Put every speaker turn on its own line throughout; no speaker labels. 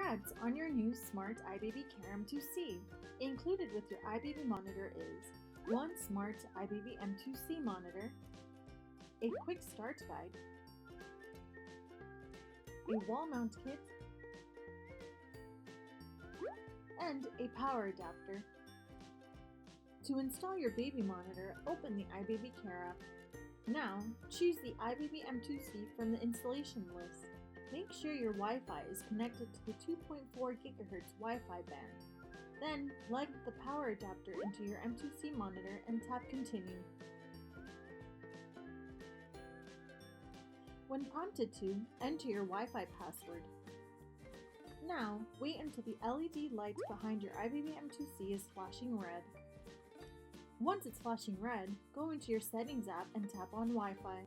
Congrats on your new smart iBaby Care M2C. Included with your iBaby monitor is one smart iBaby M2C monitor, a quick start guide, a wall mount kit, and a power adapter. To install your baby monitor, open the iBaby Care app. Now, choose the iBaby M2C from the installation list. Make sure your Wi-Fi is connected to the 2.4 GHz Wi-Fi band. Then, plug the power adapter into your M2C monitor and tap Continue. When prompted to, enter your Wi-Fi password. Now, wait until the LED light behind your iBaby M2C is flashing red. Once it's flashing red, go into your Settings app and tap on Wi-Fi.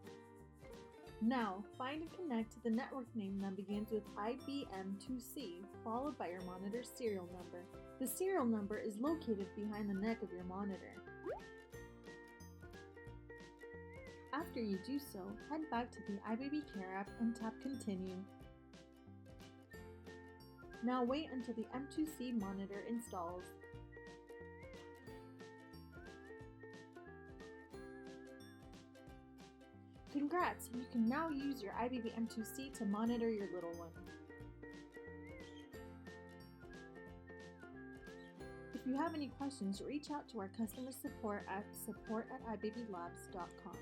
Now, find and connect to the network name that begins with iBM2C, followed by your monitor's serial number. The serial number is located behind the neck of your monitor. After you do so, head back to the iBaby Care app and tap Continue. Now wait until the M2C monitor installs. Congrats! You can now use your iBaby M2C to monitor your little one. If you have any questions, reach out to our customer support at support@ibabylabs.com.